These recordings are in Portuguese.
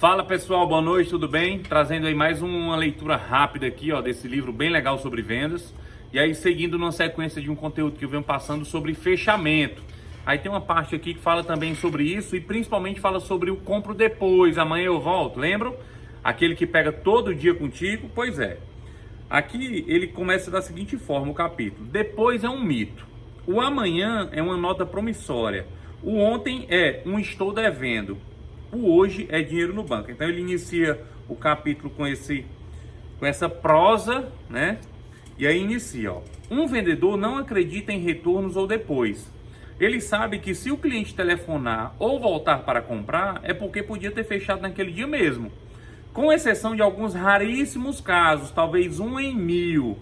Fala pessoal, boa noite, tudo bem? Trazendo aí mais uma leitura rápida aqui, ó, desse livro bem legal sobre vendas. E aí seguindo numa sequência de um conteúdo que eu venho passando sobre fechamento. Aí tem uma parte aqui que fala também sobre isso e principalmente fala sobre o compro depois, amanhã eu volto, lembram? Aquele que pega todo dia contigo? Pois é. Aqui ele começa da seguinte forma, o capítulo. Depois é um mito. O amanhã é uma nota promissória. O ontem é um estou devendo. O hoje é dinheiro no banco. Então ele inicia o capítulo com essa prosa, né? E aí inicia, ó. Um vendedor não acredita em retornos ou depois. Ele sabe que se o cliente telefonar ou voltar para comprar, é porque podia ter fechado naquele dia mesmo. Com exceção de alguns raríssimos casos, talvez 1 em 1000.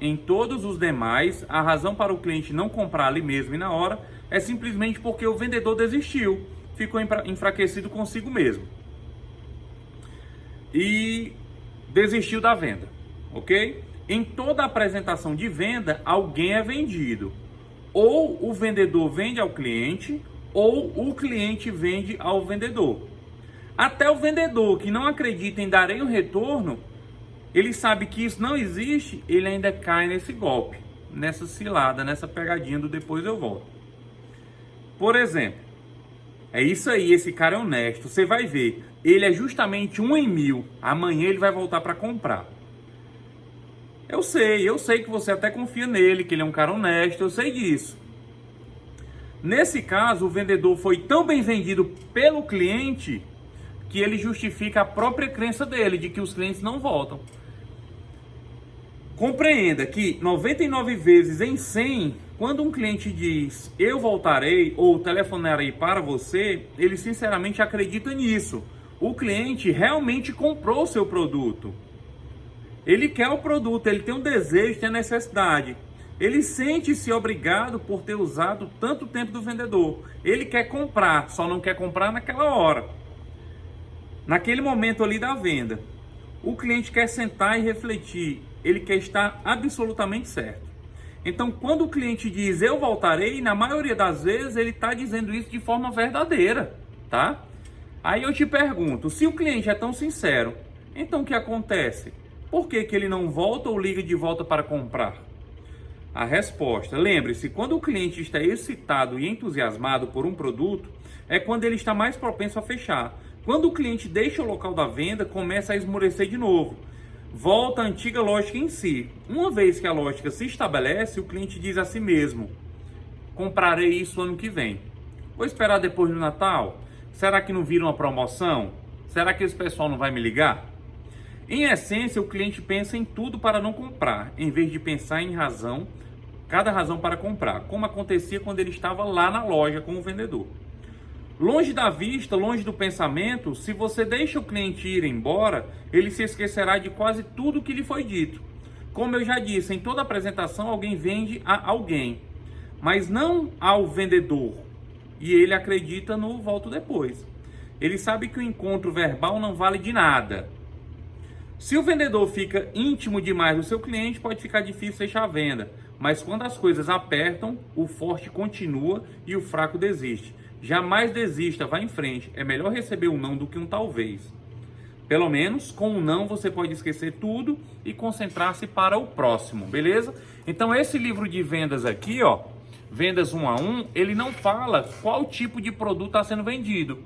Em todos os demais, a razão para o cliente não comprar ali mesmo e na hora é simplesmente porque o vendedor desistiu, ficou enfraquecido consigo mesmo e desistiu da venda, ok? Em toda apresentação de venda, alguém é vendido. Ou o vendedor vende ao cliente, ou o cliente vende ao vendedor. Até o vendedor que não acredita em darem um retorno, ele sabe que isso não existe, ele ainda cai nesse golpe, nessa cilada, nessa pegadinha do depois eu volto. Por exemplo, é isso aí, esse cara é honesto, você vai ver, ele é justamente 1 em 1000, amanhã ele vai voltar para comprar. Eu sei que você até confia nele, que ele é um cara honesto, eu sei disso. Nesse caso, o vendedor foi tão bem vendido pelo cliente que ele justifica a própria crença dele de que os clientes não voltam. Compreenda que 99 vezes em 100, quando um cliente diz eu voltarei ou telefonarei para você, ele sinceramente acredita nisso. O cliente realmente comprou o seu produto. Ele quer o produto, ele tem um desejo, tem a necessidade. Ele sente-se obrigado por ter usado tanto tempo do vendedor. Ele quer comprar, só não quer comprar naquela hora. Naquele momento ali da venda. O cliente quer sentar e refletir. Ele quer estar absolutamente certo. Então, quando o cliente diz eu voltarei, na maioria das vezes ele está dizendo isso de forma verdadeira, tá? Aí eu te pergunto, se o cliente é tão sincero, então o que acontece? Por que ele não volta ou liga de volta para comprar? A resposta, lembre-se, quando o cliente está excitado e entusiasmado por um produto, é quando ele está mais propenso a fechar. Quando o cliente deixa o local da venda, começa a esmorecer de novo. Volta a antiga lógica em si. Uma vez que a lógica se estabelece, o cliente diz a si mesmo, comprarei isso ano que vem. Vou esperar depois do Natal? Será que não vira uma promoção? Será que esse pessoal não vai me ligar? Em essência, o cliente pensa em tudo para não comprar, em vez de pensar em cada razão para comprar, como acontecia quando ele estava lá na loja com o vendedor. Longe da vista, longe do pensamento, se você deixa o cliente ir embora, ele se esquecerá de quase tudo que lhe foi dito. Como eu já disse, em toda apresentação alguém vende a alguém, mas não ao vendedor. E ele acredita no volto depois. Ele sabe que o encontro verbal não vale de nada. Se o vendedor fica íntimo demais do seu cliente, pode ficar difícil fechar a venda. Mas quando as coisas apertam, o forte continua e o fraco desiste. Jamais desista, vá em frente. É melhor receber um não do que um talvez. Pelo menos, com um não, você pode esquecer tudo e concentrar-se para o próximo, beleza? Então, esse livro de vendas aqui, ó, Vendas 1 a 1, ele não fala qual tipo de produto está sendo vendido.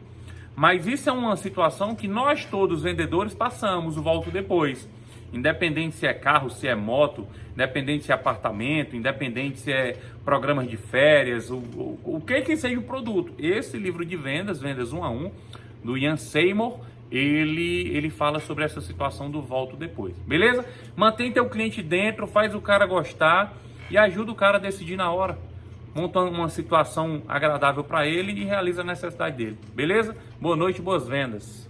Mas isso é uma situação que nós todos, vendedores, passamos, o volto depois. Independente se é carro, se é moto, independente se é apartamento, independente se é programas de férias, o que seja o produto. Esse livro de vendas, Vendas 1 a 1, do Ian Seymour, ele fala sobre essa situação do volto depois, beleza? Mantém teu cliente dentro, faz o cara gostar e ajuda o cara a decidir na hora. Monta uma situação agradável para ele e realiza a necessidade dele, beleza? Boa noite, boas vendas.